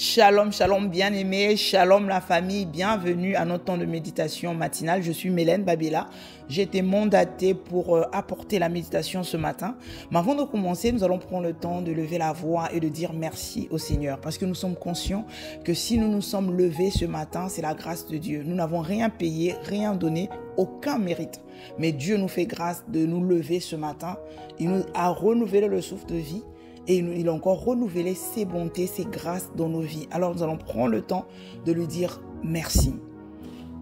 Shalom, shalom bien-aimés, shalom la famille, bienvenue à notre temps de méditation matinale. Je suis Mélène Babila, j'ai été mandatée pour apporter la méditation ce matin. Mais avant de commencer, nous allons prendre le temps de lever la voix et de dire merci au Seigneur. Parce que nous sommes conscients que si nous nous sommes levés ce matin, c'est la grâce de Dieu. Nous n'avons rien payé, rien donné, aucun mérite. Mais Dieu nous fait grâce de nous lever ce matin. Il nous a renouvelé le souffle de vie. Et il a encore renouvelé ses bontés, ses grâces dans nos vies. Alors nous allons prendre le temps de lui dire merci.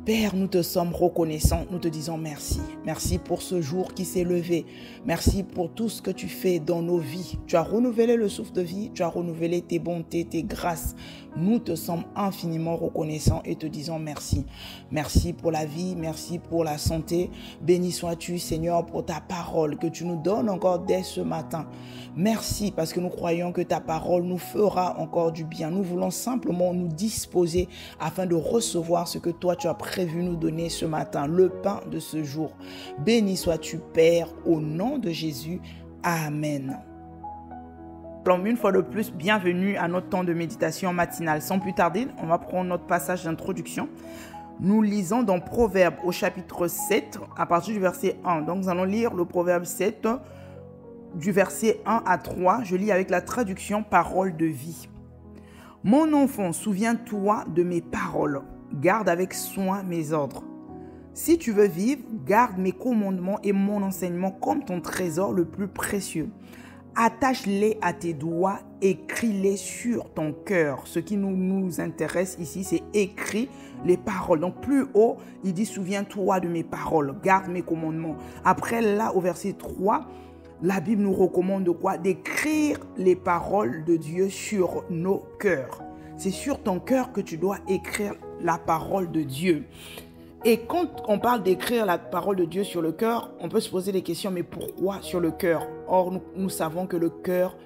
Père, nous te sommes reconnaissants, nous te disons merci. Merci pour ce jour qui s'est levé. Merci pour tout ce que tu fais dans nos vies. Tu as renouvelé le souffle de vie, tu as renouvelé tes bontés, tes grâces. Nous te sommes infiniment reconnaissants et te disons merci. Merci pour la vie, merci pour la santé. Béni sois-tu, Seigneur, pour ta parole que tu nous donnes encore dès ce matin. Merci parce que nous croyons que ta parole nous fera encore du bien. Nous voulons simplement nous disposer afin de recevoir ce que toi tu as prévu nous donner ce matin, le pain de ce jour. Béni sois-tu, Père, au nom de Jésus. Amen. Alors, une fois de plus, bienvenue à notre temps de méditation matinale. Sans plus tarder, on va prendre notre passage d'introduction. Nous lisons dans Proverbe au chapitre 7, à partir du verset 1. Donc, nous allons lire le Proverbe 7, du verset 1 à 3. Je lis avec la traduction Parole de vie. Mon enfant, souviens-toi de mes paroles. Garde avec soin mes ordres. Si tu veux vivre, garde mes commandements et mon enseignement comme ton trésor le plus précieux. Attache-les à tes doigts, écris-les sur ton cœur. Ce qui nous intéresse ici, c'est écris les paroles. Donc plus haut, il dit souviens-toi de mes paroles, garde mes commandements. Après là, au verset 3, la Bible nous recommande de quoi? D'écrire les paroles de Dieu sur nos cœurs. C'est sur ton cœur que tu dois écrire la parole de Dieu. Et quand on parle d'écrire la parole de Dieu sur le cœur, on peut se poser des questions, mais pourquoi sur le cœur? Or, nous savons que le cœur,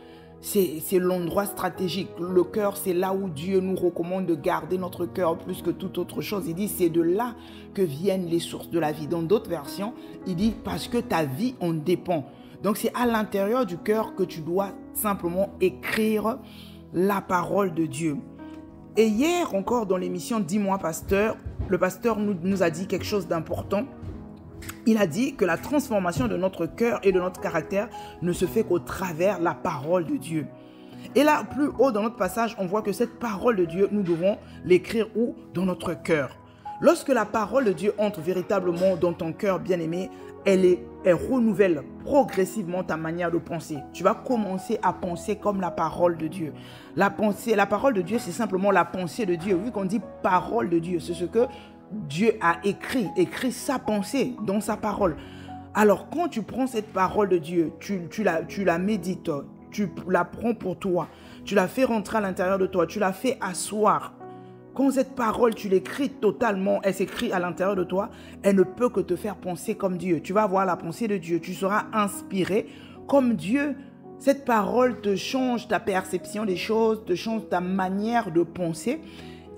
c'est l'endroit stratégique. Le cœur, c'est là où Dieu nous recommande de garder notre cœur plus que toute autre chose. Il dit, c'est de là que viennent les sources de la vie. Dans d'autres versions, il dit, parce que ta vie en dépend. Donc, c'est à l'intérieur du cœur que tu dois simplement écrire la parole de Dieu. Et hier encore dans l'émission Dis-moi Pasteur, le pasteur nous a dit quelque chose d'important. Il a dit que la transformation de notre cœur et de notre caractère ne se fait qu'au travers la parole de Dieu. Et là, plus haut dans notre passage, on voit que cette parole de Dieu, nous devons l'écrire où? Dans notre cœur. Lorsque la parole de Dieu entre véritablement dans ton cœur bien-aimé, elle renouvelle progressivement ta manière de penser. Tu vas commencer à penser comme la parole de Dieu. La parole de Dieu, c'est simplement la pensée de Dieu. Vu qu'on dit parole de Dieu, c'est ce que Dieu a écrit sa pensée dans sa parole. Alors, quand tu prends cette parole de Dieu, tu la médites, tu la prends pour toi, tu la fais rentrer à l'intérieur de toi, tu la fais asseoir. Quand cette parole, tu l'écris totalement, elle s'écrit à l'intérieur de toi, elle ne peut que te faire penser comme Dieu. Tu vas avoir la pensée de Dieu, tu seras inspiré comme Dieu. Cette parole te change ta perception des choses, te change ta manière de penser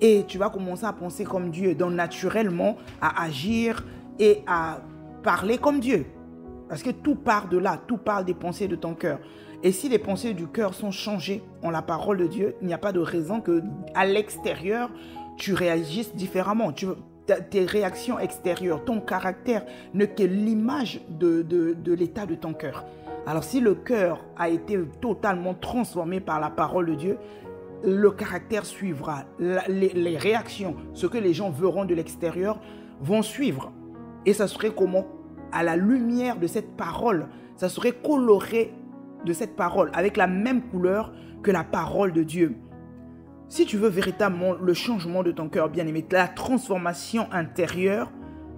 et tu vas commencer à penser comme Dieu, donc naturellement à agir et à parler comme Dieu. Parce que tout part de là, tout part des pensées de ton cœur. Et si les pensées du cœur sont changées en la parole de Dieu, il n'y a pas de raison qu'à l'extérieur, tu réagisses différemment. Tes réactions extérieures, ton caractère n'est que l'image de l'état de ton cœur. Alors si le cœur a été totalement transformé par la parole de Dieu, le caractère suivra. Les réactions, ce que les gens verront de l'extérieur, vont suivre. Et ça serait comment? À la lumière de cette parole, ça serait coloré de cette parole, avec la même couleur que la parole de Dieu. Si tu veux véritablement le changement de ton cœur bien-aimé, la transformation intérieure,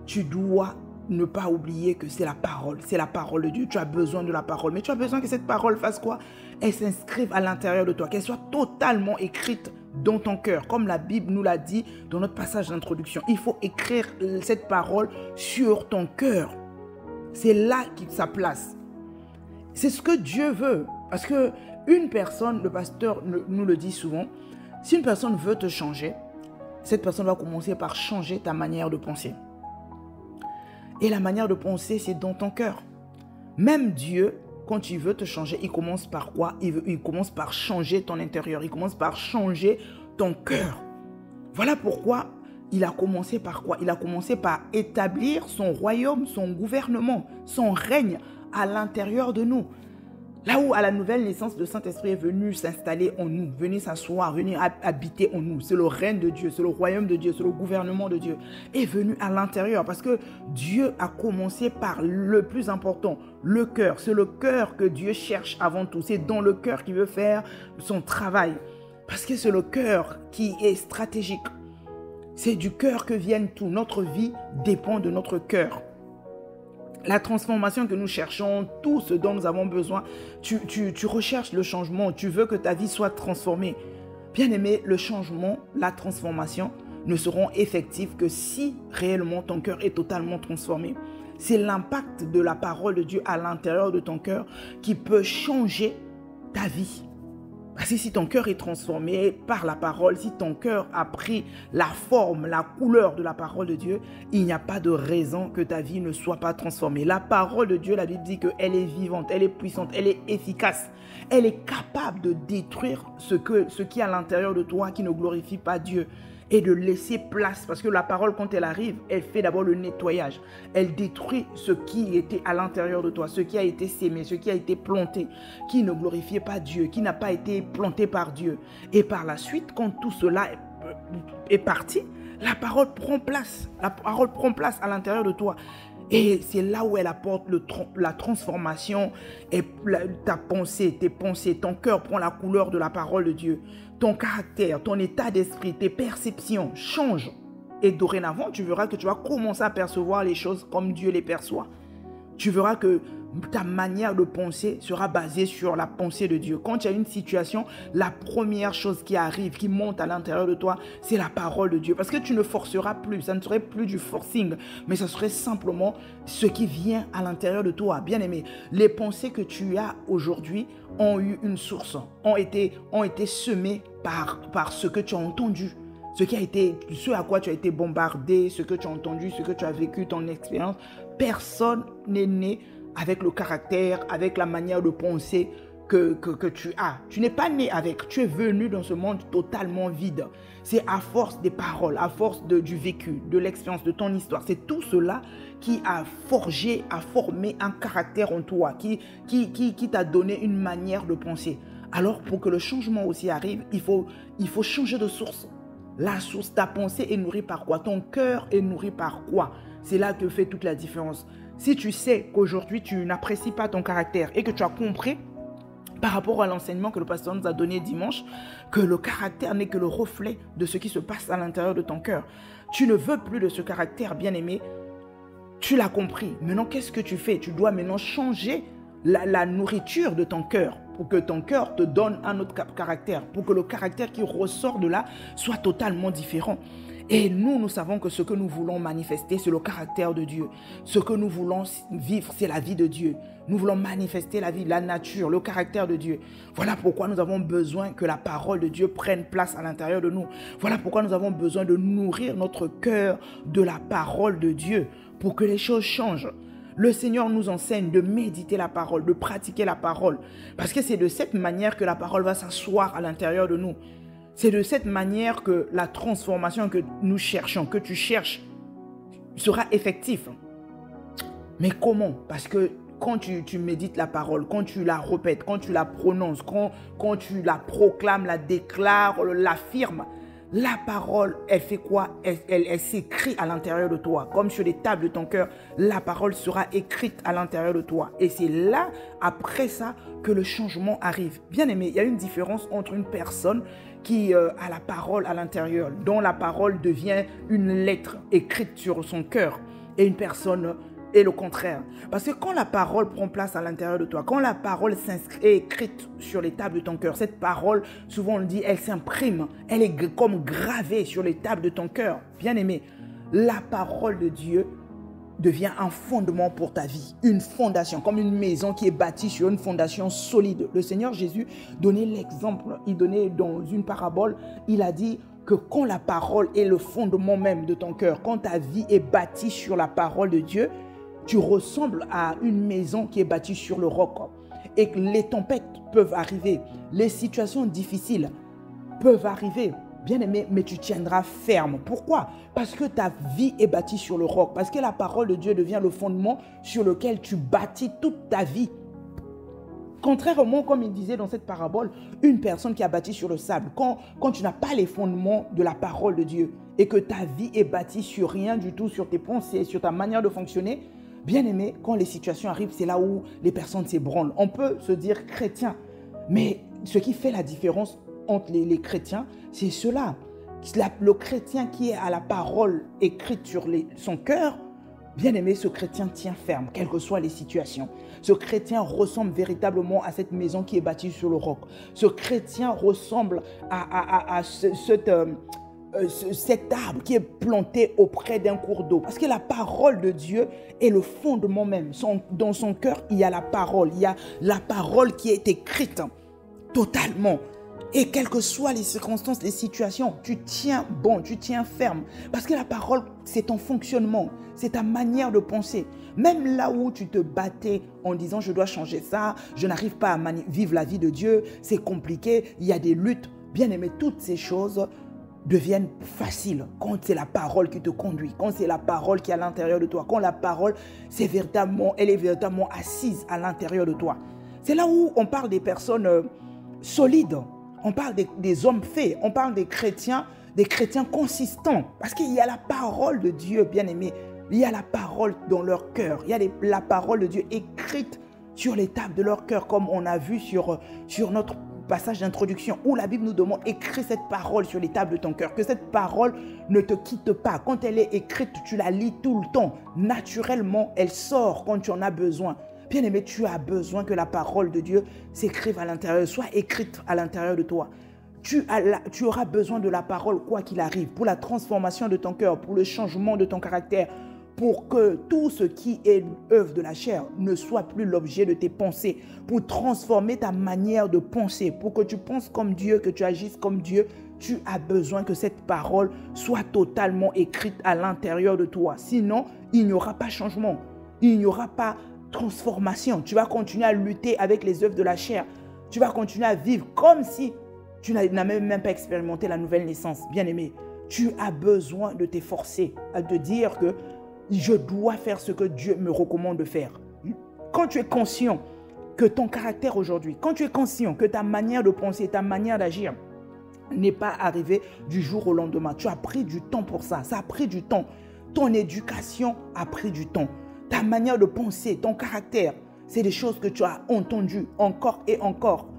tu dois ne pas oublier que c'est la parole de Dieu. Tu as besoin de la parole, mais tu as besoin que cette parole fasse quoi? Elle s'inscrive à l'intérieur de toi, qu'elle soit totalement écrite dans ton cœur, comme la Bible nous l'a dit dans notre passage d'introduction. Il faut écrire cette parole sur ton cœur. C'est là qu'il sa place. C'est ce que Dieu veut. Parce que une personne, le pasteur nous le dit souvent, si une personne veut te changer, cette personne va commencer par changer ta manière de penser. Et la manière de penser, c'est dans ton cœur. Même Dieu, quand il veut te changer, il commence par quoi? Il commence par changer ton intérieur. Il commence par changer ton cœur. Voilà pourquoi il a commencé par quoi? Il a commencé par établir son royaume, son gouvernement, son règne à l'intérieur de nous. Là où à la nouvelle naissance, le Saint-Esprit est venu s'installer en nous, venu s'asseoir, venu habiter en nous. C'est le règne de Dieu, c'est le royaume de Dieu, c'est le gouvernement de Dieu. Est venu à l'intérieur parce que Dieu a commencé par le plus important, le cœur. C'est le cœur que Dieu cherche avant tout. C'est dans le cœur qu'il veut faire son travail. Parce que c'est le cœur qui est stratégique. C'est du cœur que viennent tout. Notre vie dépend de notre cœur. La transformation que nous cherchons, tout ce dont nous avons besoin, tu recherches le changement, tu veux que ta vie soit transformée. Bien aimé, le changement, la transformation ne seront effectifs que si réellement ton cœur est totalement transformé. C'est l'impact de la parole de Dieu à l'intérieur de ton cœur qui peut changer ta vie. Parce que si ton cœur est transformé par la parole, si ton cœur a pris la forme, la couleur de la parole de Dieu, il n'y a pas de raison que ta vie ne soit pas transformée. La parole de Dieu, la Bible dit qu'elle est vivante, elle est puissante, elle est efficace. Elle est capable de détruire ce qui est à l'intérieur de toi qui ne glorifie pas Dieu. Et de laisser place, parce que la parole, quand elle arrive, elle fait d'abord le nettoyage. Elle détruit ce qui était à l'intérieur de toi, ce qui a été sémé, ce qui a été planté, qui ne glorifiait pas Dieu, qui n'a pas été planté par Dieu. Et par la suite, quand tout cela est parti, la parole prend place. La parole prend place à l'intérieur de toi. Et c'est là où elle apporte la transformation et ta pensée, tes pensées, ton cœur prend la couleur de la parole de Dieu. Ton caractère, ton état d'esprit, tes perceptions changent. Et dorénavant, tu verras que tu vas commencer à percevoir les choses comme Dieu les perçoit. Tu verras que ta manière de penser sera basée sur la pensée de Dieu. Quand il y a une situation, la première chose qui arrive, qui monte à l'intérieur de toi, c'est la parole de Dieu. Parce que tu ne forceras plus, ça ne serait plus du forcing, mais ça serait simplement ce qui vient à l'intérieur de toi. Bien aimé, les pensées que tu as aujourd'hui ont eu une source, ont été semées par ce que tu as entendu. Ce à quoi tu as été bombardé, ce que tu as entendu, ce que tu as vécu, ton expérience. Personne n'est né avec le caractère, avec la manière de penser que tu as. Tu n'es pas né avec, tu es venu dans ce monde totalement vide. C'est à force des paroles, à force du vécu, de l'expérience, de ton histoire. C'est tout cela qui a forgé, a formé un caractère en toi, qui t'a donné une manière de penser. Alors pour que le changement aussi arrive, il faut changer de source. La source, ta pensée est nourrie par quoi? Ton cœur est nourri par quoi? C'est là que fait toute la différence. Si tu sais qu'aujourd'hui, tu n'apprécies pas ton caractère et que tu as compris par rapport à l'enseignement que le pasteur nous a donné dimanche, que le caractère n'est que le reflet de ce qui se passe à l'intérieur de ton cœur. Tu ne veux plus de ce caractère, bien-aimé. Tu l'as compris. Maintenant, qu'est-ce que tu fais? Tu dois maintenant changer la nourriture de ton cœur pour que ton cœur te donne un autre caractère, pour que le caractère qui ressort de là soit totalement différent. Et nous savons que ce que nous voulons manifester, c'est le caractère de Dieu. Ce que nous voulons vivre, c'est la vie de Dieu. Nous voulons manifester la vie, la nature, le caractère de Dieu. Voilà pourquoi nous avons besoin que la parole de Dieu prenne place à l'intérieur de nous. Voilà pourquoi nous avons besoin de nourrir notre cœur de la parole de Dieu pour que les choses changent. Le Seigneur nous enseigne de méditer la parole, de pratiquer la parole. Parce que c'est de cette manière que la parole va s'asseoir à l'intérieur de nous. C'est de cette manière que la transformation que nous cherchons, que tu cherches, sera effective. Mais comment? Parce que quand tu médites la parole, quand tu la répètes, quand tu la prononces, quand tu la proclames, la déclares, l'affirmes, la parole, elle fait quoi? Elle s'écrit à l'intérieur de toi. Comme sur les tables de ton cœur, la parole sera écrite à l'intérieur de toi. Et c'est là, après ça, que le changement arrive. Bien aimé, il y a une différence entre une personne qui a la parole à l'intérieur, dont la parole devient une lettre écrite sur son cœur, et une personne est le contraire. Parce que quand la parole prend place à l'intérieur de toi, quand la parole est écrite sur les tables de ton cœur, cette parole, souvent on le dit, elle s'imprime, elle est comme gravée sur les tables de ton cœur. Bien aimé, la parole de Dieu devient un fondement pour ta vie, une fondation, comme une maison qui est bâtie sur une fondation solide. Le Seigneur Jésus donnait l'exemple, il donnait dans une parabole, il a dit que quand la parole est le fondement même de ton cœur, quand ta vie est bâtie sur la parole de Dieu, tu ressembles à une maison qui est bâtie sur le roc. Et que les tempêtes peuvent arriver, les situations difficiles peuvent arriver. Bien-aimé, mais tu tiendras ferme. Pourquoi? Parce que ta vie est bâtie sur le roc. Parce que la parole de Dieu devient le fondement sur lequel tu bâtis toute ta vie. Contrairement, comme il disait dans cette parabole, une personne qui a bâti sur le sable, quand tu n'as pas les fondements de la parole de Dieu et que ta vie est bâtie sur rien du tout, sur tes pensées, sur ta manière de fonctionner, bien aimé, quand les situations arrivent, c'est là où les personnes s'ébranlent. On peut se dire chrétien, mais ce qui fait la différence entre les chrétiens, c'est cela. Le chrétien qui est à la parole écrite sur son cœur, bien aimé, ce chrétien tient ferme, quelles que soient les situations. Ce chrétien ressemble véritablement à cette maison qui est bâtie sur le roc. Ce chrétien ressemble à cet arbre qui est planté auprès d'un cours d'eau. Parce que la parole de Dieu est le fondement même. Dans son cœur, il y a la parole. Il y a la parole qui est écrite totalement. Et quelles que soient les circonstances, les situations, tu tiens bon, tu tiens ferme. Parce que la parole, c'est ton fonctionnement, c'est ta manière de penser. Même là où tu te battais en disant « je dois changer ça, je n'arrive pas à vivre la vie de Dieu, c'est compliqué, il y a des luttes ». Bien aimé, toutes ces choses deviennent faciles quand c'est la parole qui te conduit, quand c'est la parole qui est à l'intérieur de toi, quand la parole, elle est véritablement assise à l'intérieur de toi. C'est là où on parle des personnes solides. On parle des hommes faits, on parle des chrétiens consistants. Parce qu'il y a la parole de Dieu, bien-aimé. Il y a la parole dans leur cœur. Il y a la parole de Dieu écrite sur les tables de leur cœur, comme on a vu sur notre passage d'introduction, où la Bible nous demande écris cette parole sur les tables de ton cœur. Que cette parole ne te quitte pas. Quand elle est écrite, tu la lis tout le temps. Naturellement, elle sort quand tu en as besoin. Bien-aimé, tu as besoin que la parole de Dieu s'écrive à l'intérieur, soit écrite à l'intérieur de toi. Tu auras besoin de la parole quoi qu'il arrive, pour la transformation de ton cœur, pour le changement de ton caractère, pour que tout ce qui est œuvre de la chair ne soit plus l'objet de tes pensées, pour transformer ta manière de penser, pour que tu penses comme Dieu, que tu agisses comme Dieu. Tu as besoin que cette parole soit totalement écrite à l'intérieur de toi. Sinon, il n'y aura pas changement, il n'y aura pas transformation. Tu vas continuer à lutter avec les œuvres de la chair. Tu vas continuer à vivre comme si tu n'as même pas expérimenté la nouvelle naissance. Bien-aimé, tu as besoin de t'efforcer, à te dire que je dois faire ce que Dieu me recommande de faire. Quand tu es conscient que ton caractère aujourd'hui, quand tu es conscient que ta manière de penser, ta manière d'agir n'est pas arrivée du jour au lendemain, tu as pris du temps pour ça. Ça a pris du temps. Ton éducation a pris du temps. Ta manière de penser, ton caractère, c'est des choses que tu as entendues encore et encore.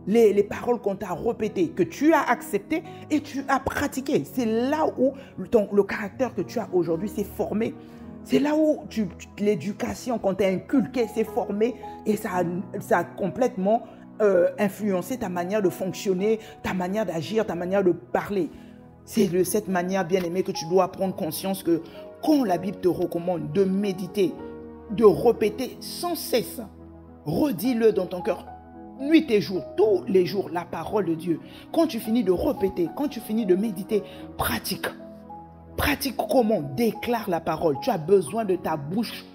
Les paroles qu'on t'a répétées, que tu as acceptées et tu as pratiquées. C'est là où le caractère que tu as aujourd'hui s'est formé. C'est là où l'éducation qu'on t'a inculquée s'est formée et ça a complètement influencé ta manière de fonctionner, ta manière d'agir, ta manière de parler. C'est de cette manière, bien aimée, que tu dois prendre conscience que quand la Bible te recommande de méditer, de répéter sans cesse, redis-le dans ton cœur, nuit et jour, tous les jours, la parole de Dieu. Quand tu finis de répéter, quand tu finis de méditer, pratique. Pratique comment? Déclare la parole. Tu as besoin de ta bouche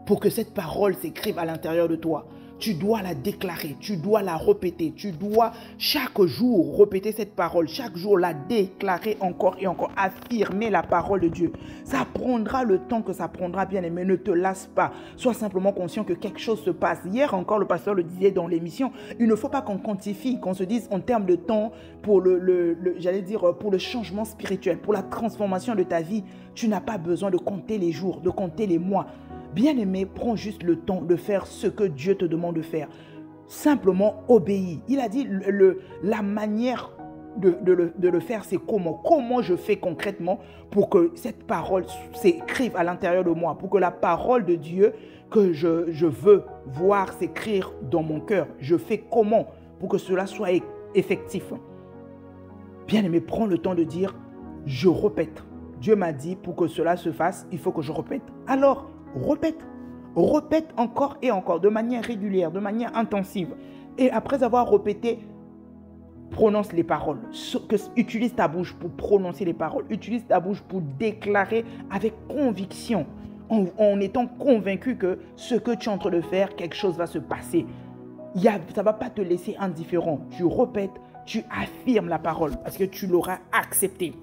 pour que cette parole s'écrive à l'intérieur de toi. Tu dois la déclarer, tu dois la répéter, tu dois chaque jour répéter cette parole, chaque jour la déclarer encore et encore, affirmer la parole de Dieu. Ça prendra le temps que ça prendra, bien aimé, ne te lasse pas. Sois simplement conscient que quelque chose se passe. Hier encore, le pasteur le disait dans l'émission, il ne faut pas qu'on quantifie, qu'on se dise en termes de temps pour pour le changement spirituel, pour la transformation de ta vie. Tu n'as pas besoin de compter les jours, de compter les mois. Bien-aimé, prends juste le temps de faire ce que Dieu te demande de faire. Simplement obéis. Il a dit la manière de le faire, c'est comment. Comment je fais concrètement pour que cette parole s'écrive à l'intérieur de moi, pour que la parole de Dieu que je veux voir s'écrire dans mon cœur. Je fais comment pour que cela soit effectif. Bien-aimé, prends le temps de dire, je répète. Dieu m'a dit, pour que cela se fasse, il faut que je répète. Alors, répète encore et encore, de manière régulière, de manière intensive. Et après avoir répété, prononce les paroles. Utilise ta bouche pour prononcer les paroles. Utilise ta bouche pour déclarer avec conviction, en étant convaincu que ce que tu es en train de faire, quelque chose va se passer. Ça ne va pas te laisser indifférent. Tu répètes, tu affirmes la parole parce que tu l'auras acceptée.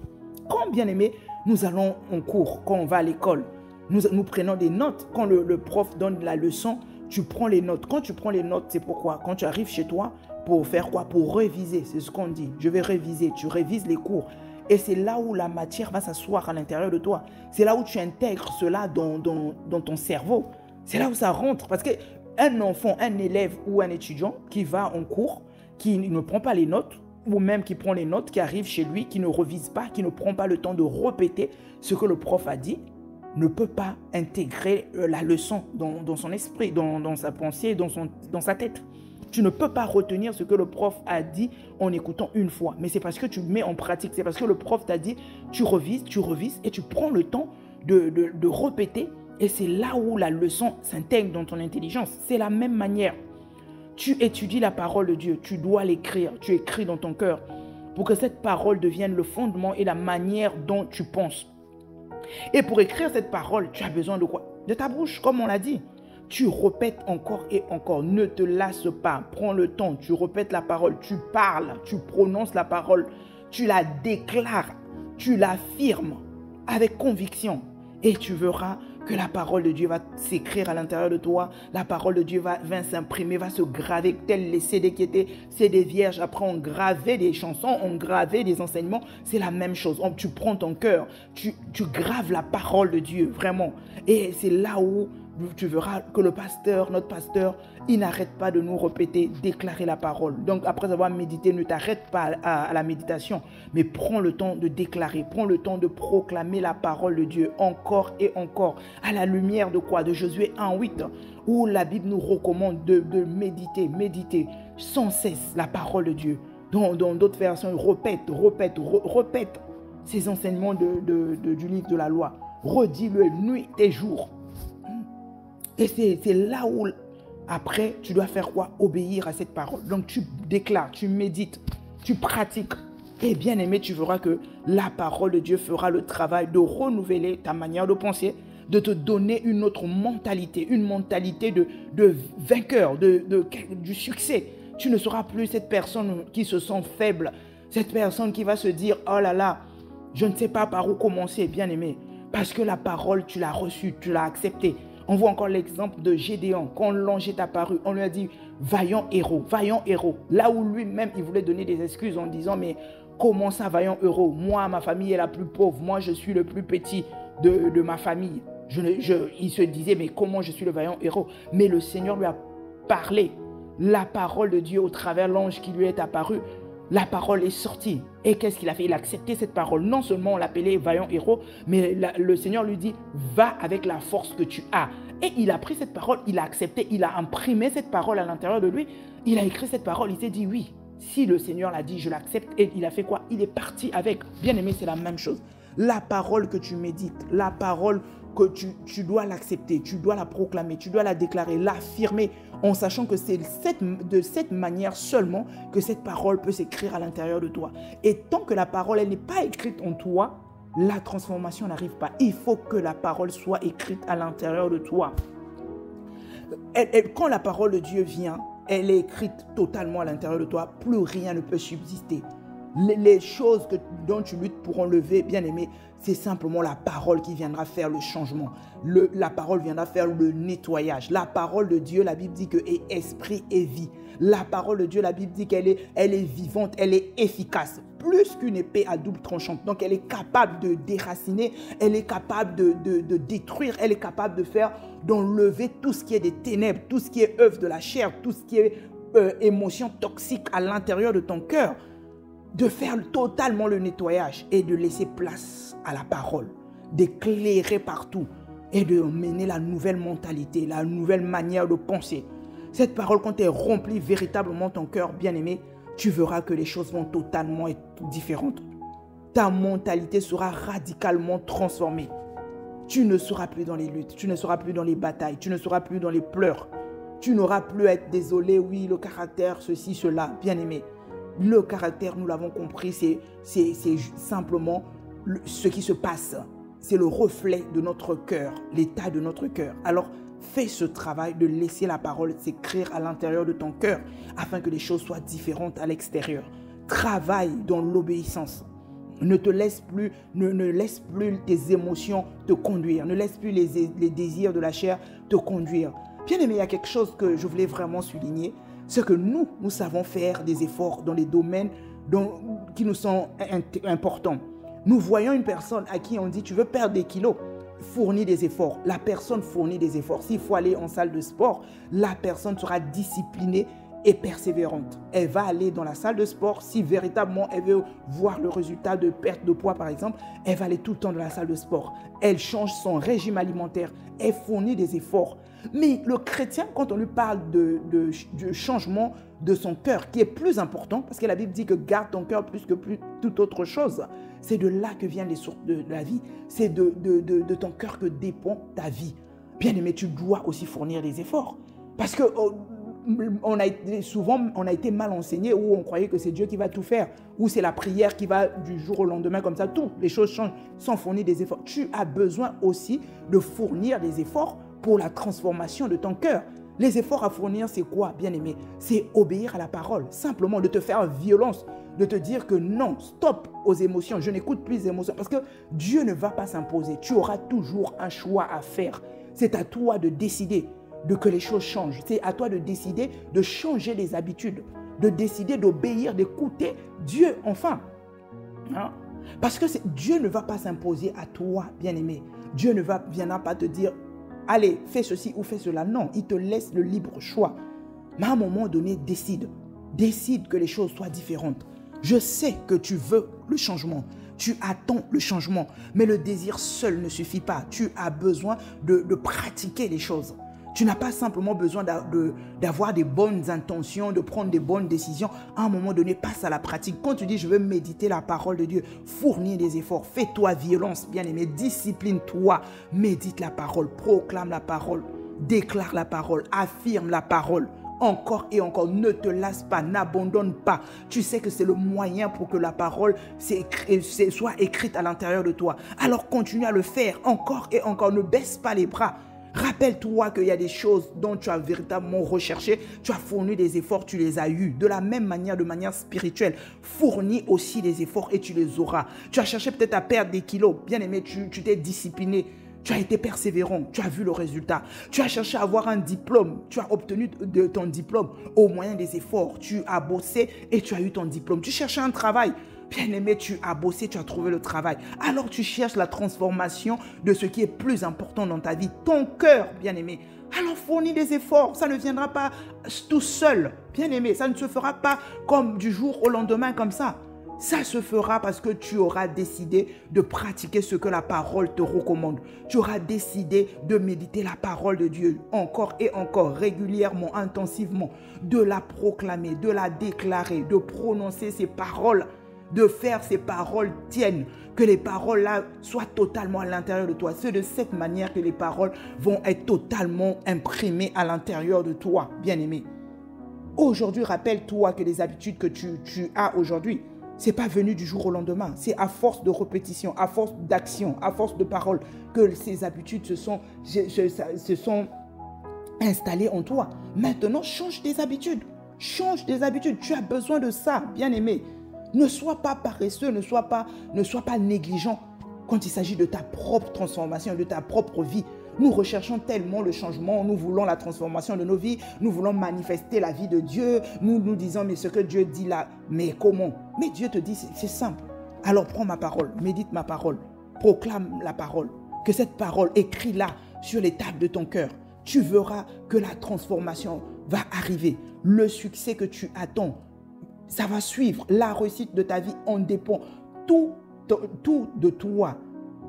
Quand, bien aimé, nous allons en cours, quand on va à l'école, nous prenons des notes. Quand le prof donne la leçon, tu prends les notes. Quand tu prends les notes, c'est pourquoi? Quand tu arrives chez toi, pour faire quoi? Pour réviser, c'est ce qu'on dit. Je vais réviser, tu révises les cours. Et c'est là où la matière va s'asseoir à l'intérieur de toi. C'est là où tu intègres cela dans ton cerveau. C'est là où ça rentre. Parce qu'un enfant, un élève ou un étudiant qui va en cours, qui ne prend pas les notes, ou même qui prend les notes, qui arrive chez lui, qui ne revise pas, qui ne prend pas le temps de répéter ce que le prof a dit, ne peut pas intégrer la leçon dans son esprit, dans sa pensée, dans sa tête. Tu ne peux pas retenir ce que le prof a dit en écoutant une fois. Mais c'est parce que tu mets en pratique. C'est parce que le prof t'a dit, tu revises et tu prends le temps de répéter. Et c'est là où la leçon s'intègre dans ton intelligence. C'est la même manière. Tu étudies la parole de Dieu. Tu dois l'écrire. Tu écris dans ton cœur pour que cette parole devienne le fondement et la manière dont tu penses. Et pour écrire cette parole, tu as besoin de quoi? De ta bouche, comme on l'a dit. Tu répètes encore et encore. Ne te lasse pas. Prends le temps. Tu répètes la parole. Tu parles. Tu prononces la parole. Tu la déclares. Tu l'affirmes avec conviction. Et tu verras que la parole de Dieu va s'écrire à l'intérieur de toi. La parole de Dieu va s'imprimer, va se graver, tels les CD qui étaient CD vierges. Après, on gravait des chansons, on gravait des enseignements. C'est la même chose. Tu prends ton cœur, tu graves la parole de Dieu, vraiment. Et c'est là où tu verras que notre pasteur, il n'arrête pas de nous répéter, déclarer la parole. Donc, après avoir médité, ne t'arrête pas à la méditation, mais prends le temps de déclarer, prends le temps de proclamer la parole de Dieu encore et encore, à la lumière de quoi? De Josué 1:8, où la Bible nous recommande de méditer sans cesse la parole de Dieu. Dans d'autres versions, il répète ces enseignements du livre de la loi. Redis-le nuit et jour. Et c'est là où, après, tu dois faire quoi? Obéir à cette parole. Donc, tu déclares, tu médites, tu pratiques. Et bien aimé, tu verras que la parole de Dieu fera le travail de renouveler ta manière de penser, de te donner une autre mentalité, une mentalité de vainqueur, du succès. Tu ne seras plus cette personne qui se sent faible, cette personne qui va se dire, oh là là, je ne sais pas par où commencer, bien aimé. Parce que la parole, tu l'as reçue, tu l'as acceptée. On voit encore l'exemple de Gédéon. Quand l'ange est apparu, on lui a dit « vaillant héros, vaillant héros ». Là où lui-même, il voulait donner des excuses en disant « mais comment ça, vaillant héros? Moi, ma famille est la plus pauvre. Moi, je suis le plus petit de ma famille. » Il se disait « mais comment je suis le vaillant héros ?» Mais le Seigneur lui a parlé. La parole de Dieu au travers l'ange qui lui est apparu. La parole est sortie. Et qu'est-ce qu'il a fait? Il a accepté cette parole. Non seulement on l'appelait vaillant héros, mais le Seigneur lui dit, va avec la force que tu as. Et il a pris cette parole, il a accepté, il a imprimé cette parole à l'intérieur de lui. Il a écrit cette parole, il s'est dit oui. Si le Seigneur l'a dit, je l'accepte. Et il a fait quoi? Il est parti avec. Bien aimé, c'est la même chose. La parole que tu médites, la parole que tu dois l'accepter, tu dois la proclamer, tu dois la déclarer, l'affirmer, en sachant que c'est de cette manière seulement que cette parole peut s'écrire à l'intérieur de toi. Et tant que la parole, elle n'est pas écrite en toi, la transformation n'arrive pas. Il faut que la parole soit écrite à l'intérieur de toi. Quand la parole de Dieu vient, elle est écrite totalement à l'intérieur de toi, plus rien ne peut subsister. Les choses dont tu luttes pour enlever, bien aimé, c'est simplement la parole qui viendra faire le changement. La parole viendra faire le nettoyage. La parole de Dieu, la Bible dit que est esprit et vie. La parole de Dieu, la Bible dit qu'elle est vivante, elle est efficace. Plus qu'une épée à double tranchant. Donc, elle est capable de déraciner, elle est capable de détruire, elle est capable d'enlever tout ce qui est des ténèbres, tout ce qui est œuvre de la chair, tout ce qui est émotion toxique à l'intérieur de ton cœur. De faire totalement le nettoyage et de laisser place à la parole, d'éclairer partout et de mener la nouvelle mentalité, la nouvelle manière de penser. Cette parole, quand elle remplit véritablement ton cœur, bien-aimé, tu verras que les choses vont totalement être différentes. Ta mentalité sera radicalement transformée. Tu ne seras plus dans les luttes, tu ne seras plus dans les batailles, tu ne seras plus dans les pleurs. Tu n'auras plus à être désolé, oui, le caractère, ceci, cela, bien-aimé. Le caractère, nous l'avons compris, c'est simplement ce qui se passe. C'est le reflet de notre cœur, l'état de notre cœur. Alors, fais ce travail de laisser la parole s'écrire à l'intérieur de ton cœur afin que les choses soient différentes à l'extérieur. Travaille dans l'obéissance. Ne laisse plus tes émotions te conduire. Ne laisse plus les désirs de la chair te conduire. Bien aimé, il y a quelque chose que je voulais vraiment souligner. C'est que nous savons faire des efforts dans les domaines qui nous sont importants. Nous voyons une personne à qui on dit, tu veux perdre des kilos, fournit des efforts. La personne fournit des efforts. S'il faut aller en salle de sport, la personne sera disciplinée et persévérante. Elle va aller dans la salle de sport. Si véritablement elle veut voir le résultat de perte de poids, par exemple, elle va aller tout le temps dans la salle de sport. Elle change son régime alimentaire. Elle fournit des efforts. Mais le chrétien, quand on lui parle de changement de son cœur, qui est plus important, parce que la Bible dit que garde ton cœur plus que toute autre chose, c'est de là que viennent les sources de la vie. C'est de ton cœur que dépend ta vie. Bien aimé, tu dois aussi fournir des efforts. Parce que on a été mal enseigné, où on croyait que c'est Dieu qui va tout faire, ou c'est la prière qui va du jour au lendemain comme ça, toutes les choses changent sans fournir des efforts. Tu as besoin aussi de fournir des efforts pour la transformation de ton cœur. Les efforts à fournir, c'est quoi, bien aimé? C'est obéir à la parole, simplement de te faire violence, de te dire que non, stop aux émotions, je n'écoute plus les émotions, parce que Dieu ne va pas s'imposer. Tu auras toujours un choix à faire. C'est à toi de décider de que les choses changent. C'est à toi de décider de changer les habitudes, de décider d'obéir, d'écouter Dieu, enfin. Hein? Parce que Dieu ne va pas s'imposer à toi, bien-aimé. Dieu ne viendra pas te dire, allez, fais ceci ou fais cela. Non, il te laisse le libre choix. Mais à un moment donné, décide que les choses soient différentes. Je sais que tu veux le changement. Tu attends le changement. Mais le désir seul ne suffit pas. Tu as besoin de pratiquer les choses. Tu n'as pas simplement besoin d'avoir des bonnes intentions, de prendre des bonnes décisions. À un moment donné, passe à la pratique. Quand tu dis, je veux méditer la parole de Dieu, fournis des efforts, fais-toi violence, bien-aimé, discipline-toi, médite la parole, proclame la parole, déclare la parole, affirme la parole. Encore et encore, ne te lasse pas, n'abandonne pas. Tu sais que c'est le moyen pour que la parole soit écrite à l'intérieur de toi. Alors continue à le faire encore et encore, ne baisse pas les bras. Rappelle-toi qu'il y a des choses dont tu as véritablement recherché, tu as fourni des efforts, tu les as eus. De la même manière, de manière spirituelle, fournis aussi des efforts et tu les auras. Tu as cherché peut-être à perdre des kilos. Bien aimé, tu t'es discipliné. Tu as été persévérant, tu as vu le résultat. Tu as cherché à avoir un diplôme, tu as obtenu ton diplôme au moyen des efforts. Tu as bossé et tu as eu ton diplôme. Tu cherchais un travail. Bien-aimé, tu as bossé, tu as trouvé le travail. Alors tu cherches la transformation de ce qui est plus important dans ta vie, ton cœur, bien-aimé. Alors fournis des efforts, ça ne viendra pas tout seul, bien-aimé. Ça ne se fera pas comme du jour au lendemain comme ça. Ça se fera parce que tu auras décidé de pratiquer ce que la parole te recommande. Tu auras décidé de méditer la parole de Dieu encore et encore, régulièrement, intensivement, de la proclamer, de la déclarer, de prononcer ces paroles, de faire ces paroles tiennes, que les paroles-là soient totalement à l'intérieur de toi. C'est de cette manière que les paroles vont être totalement imprimées à l'intérieur de toi, bien-aimé. Aujourd'hui, rappelle-toi que les habitudes que tu as aujourd'hui, ce n'est pas venu du jour au lendemain. C'est à force de répétition, à force d'action, à force de parole que ces habitudes se sont installées en toi. Maintenant, change tes habitudes. Change tes habitudes. Tu as besoin de ça, bien-aimé. Ne sois pas paresseux, ne sois pas négligent quand il s'agit de ta propre transformation, de ta propre vie. Nous recherchons tellement le changement, nous voulons la transformation de nos vies, nous voulons manifester la vie de Dieu, nous disons mais ce que Dieu dit là, mais comment? Mais Dieu te dit c'est simple. Alors prends ma parole, médite ma parole, proclame la parole, que cette parole écris-la sur les tables de ton cœur. Tu verras que la transformation va arriver, le succès que tu attends, ça va suivre, la réussite de ta vie en dépend, tout de toi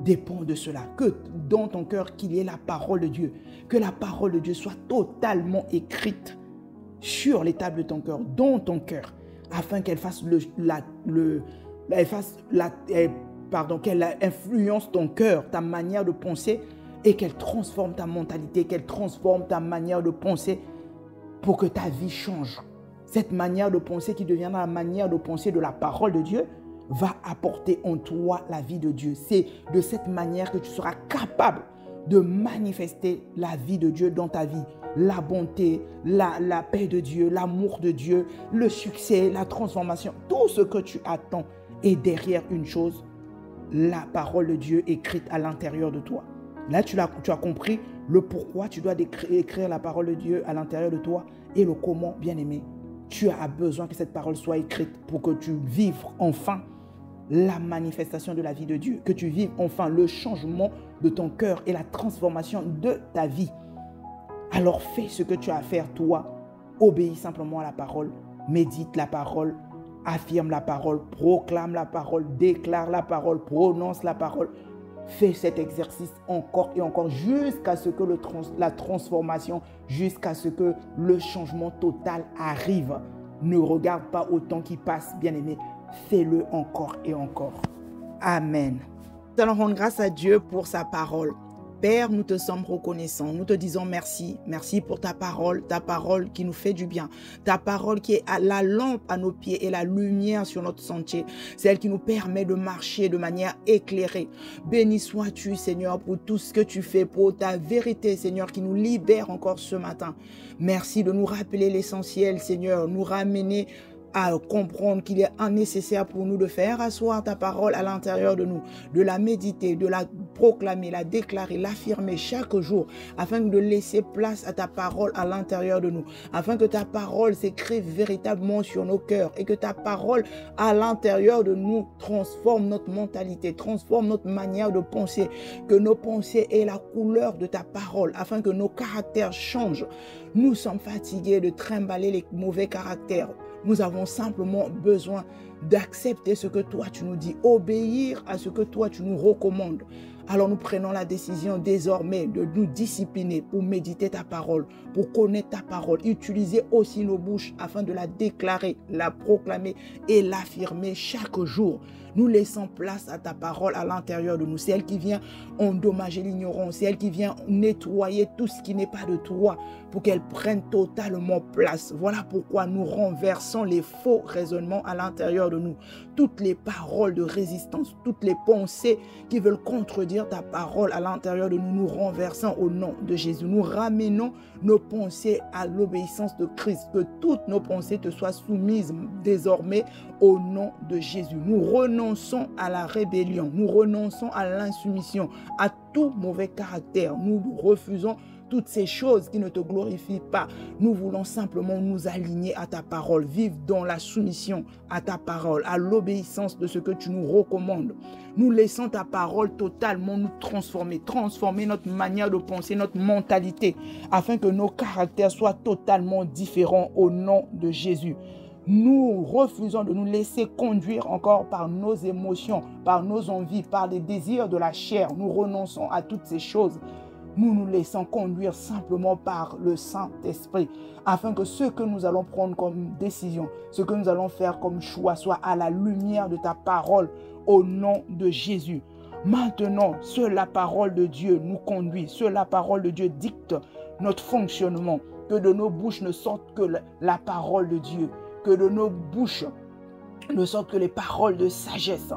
dépend de cela, que dans ton cœur qu'il y ait la parole de Dieu, que la parole de Dieu soit totalement écrite sur les tables de ton cœur, dans ton cœur, afin qu'elle fasse qu'elle influence ton cœur, ta manière de penser et qu'elle transforme ta mentalité, qu'elle transforme ta manière de penser pour que ta vie change. Cette manière de penser qui deviendra la manière de penser de la parole de Dieu va apporter en toi la vie de Dieu. C'est de cette manière que tu seras capable de manifester la vie de Dieu dans ta vie. la bonté, la paix de Dieu, l'amour de Dieu, le succès, la transformation, tout ce que tu attends est derrière une chose, la parole de Dieu écrite à l'intérieur de toi. Là, tu as compris le pourquoi tu dois écrire la parole de Dieu à l'intérieur de toi et le comment, bien-aimé. Tu as besoin que cette parole soit écrite pour que tu vives enfin la manifestation de la vie de Dieu, que tu vives enfin le changement de ton cœur et la transformation de ta vie. Alors fais ce que tu as à faire, toi. Obéis simplement à la parole, médite la parole, affirme la parole, proclame la parole, déclare la parole, prononce la parole. Fais cet exercice encore et encore jusqu'à ce que la transformation, jusqu'à ce que le changement total arrive. Ne regarde pas au temps qui passe, bien-aimé. Fais-le encore et encore. Amen. Nous allons rendre grâce à Dieu pour sa parole. Père, nous te sommes reconnaissants. Nous te disons merci. Merci pour ta parole qui nous fait du bien. Ta parole qui est la lampe à nos pieds et la lumière sur notre sentier. Celle qui nous permet de marcher de manière éclairée. Béni sois-tu, Seigneur, pour tout ce que tu fais, pour ta vérité, Seigneur, qui nous libère encore ce matin. Merci de nous rappeler l'essentiel, Seigneur, nous ramener à comprendre qu'il est nécessaire pour nous de faire asseoir ta parole à l'intérieur de nous, de la méditer, de la proclamer, la déclarer, l'affirmer chaque jour, afin de laisser place à ta parole à l'intérieur de nous, afin que ta parole s'écrive véritablement sur nos cœurs et que ta parole à l'intérieur de nous transforme notre mentalité, transforme notre manière de penser, que nos pensées aient la couleur de ta parole, afin que nos caractères changent. Nous sommes fatigués de trimballer les mauvais caractères. Nous avons simplement besoin d'accepter ce que toi tu nous dis, obéir à ce que toi tu nous recommandes. Alors nous prenons la décision désormais de nous discipliner pour méditer ta parole, pour connaître ta parole, utiliser aussi nos bouches afin de la déclarer, la proclamer et l'affirmer chaque jour. Nous laissons place à ta parole à l'intérieur de nous. C'est elle qui vient endommager l'ignorance. C'est elle qui vient nettoyer tout ce qui n'est pas de toi pour qu'elle prenne totalement place. Voilà pourquoi nous renversons les faux raisonnements à l'intérieur de nous. Toutes les paroles de résistance, toutes les pensées qui veulent contredire ta parole à l'intérieur de nous, nous renversons au nom de Jésus. Nous ramenons nos pensées à l'obéissance de Christ. Que toutes nos pensées te soient soumises désormais au nom de Jésus. Nous renonçons à la rébellion, nous renonçons à l'insoumission, à tout mauvais caractère. Nous refusons toutes ces choses qui ne te glorifient pas. Nous voulons simplement nous aligner à ta parole, vivre dans la soumission à ta parole, à l'obéissance de ce que tu nous recommandes. Nous laissons ta parole totalement nous transformer notre manière de penser, notre mentalité, afin que nos caractères soient totalement différents au nom de Jésus. Nous refusons de nous laisser conduire encore par nos émotions, par nos envies, par les désirs de la chair. Nous renonçons à toutes ces choses. Nous nous laissons conduire simplement par le Saint-Esprit, afin que ce que nous allons prendre comme décision, ce que nous allons faire comme choix, soit à la lumière de ta parole, au nom de Jésus. Maintenant, seule la parole de Dieu nous conduit, seule la parole de Dieu dicte notre fonctionnement, que de nos bouches ne sortent que la parole de Dieu, que de nos bouches ne sortent que les paroles de sagesse,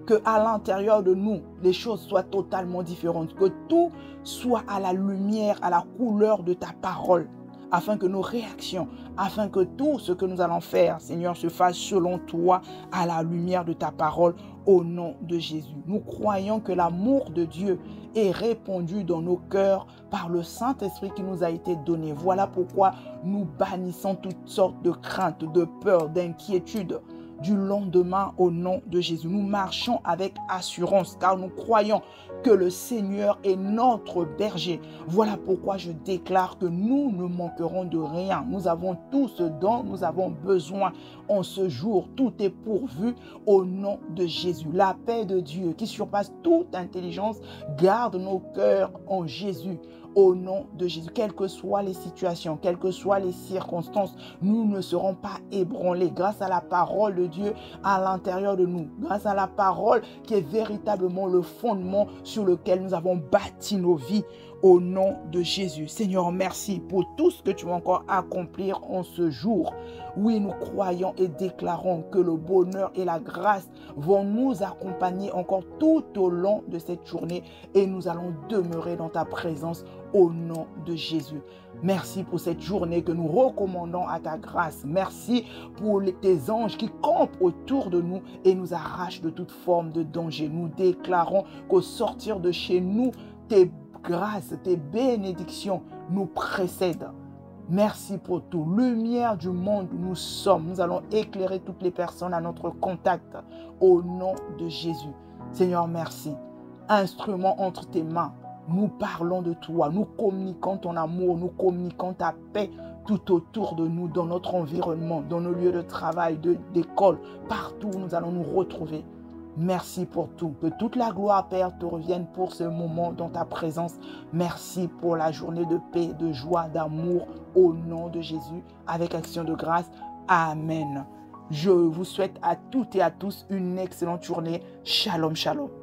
que à l'intérieur de nous, les choses soient totalement différentes, que tout soit à la lumière, à la couleur de ta parole, afin que nos réactions, afin que tout ce que nous allons faire, Seigneur, se fasse selon toi, à la lumière de ta parole, au nom de Jésus. Nous croyons que l'amour de Dieu est répandu dans nos cœurs par le Saint-Esprit qui nous a été donné. Voilà pourquoi nous bannissons toutes sortes de craintes, de peurs, d'inquiétudes du lendemain au nom de Jésus. Nous marchons avec assurance car nous croyons que le Seigneur est notre berger. Voilà pourquoi je déclare que nous ne manquerons de rien. Nous avons tout ce dont nous avons besoin en ce jour. Tout est pourvu au nom de Jésus. La paix de Dieu qui surpasse toute intelligence garde nos cœurs en Jésus. Au nom de Jésus, quelles que soient les situations, quelles que soient les circonstances, nous ne serons pas ébranlés grâce à la parole de Dieu à l'intérieur de nous, grâce à la parole qui est véritablement le fondement sur lequel nous avons bâti nos vies. au nom de Jésus. Seigneur, merci pour tout ce que tu vas encore accomplir en ce jour. Oui, nous croyons et déclarons que le bonheur et la grâce vont nous accompagner encore tout au long de cette journée et nous allons demeurer dans ta présence au nom de Jésus. Merci pour cette journée que nous recommandons à ta grâce. Merci pour tes anges qui campent autour de nous et nous arrachent de toute forme de danger. Nous déclarons qu'au sortir de chez nous, tes grâces, tes bénédictions nous précèdent. Merci pour tout. Lumière du monde, nous sommes. Nous allons éclairer toutes les personnes à notre contact au nom de Jésus. Seigneur, merci. Instrument entre tes mains. Nous parlons de toi. Nous communiquons ton amour. Nous communiquons ta paix tout autour de nous, dans notre environnement, dans nos lieux de travail, d'école. Partout où nous allons nous retrouver. Merci pour tout. Que toute la gloire, Père, te revienne pour ce moment dans ta présence. Merci pour la journée de paix, de joie, d'amour au nom de Jésus, avec action de grâce. Amen. Je vous souhaite à toutes et à tous une excellente journée. Shalom, shalom.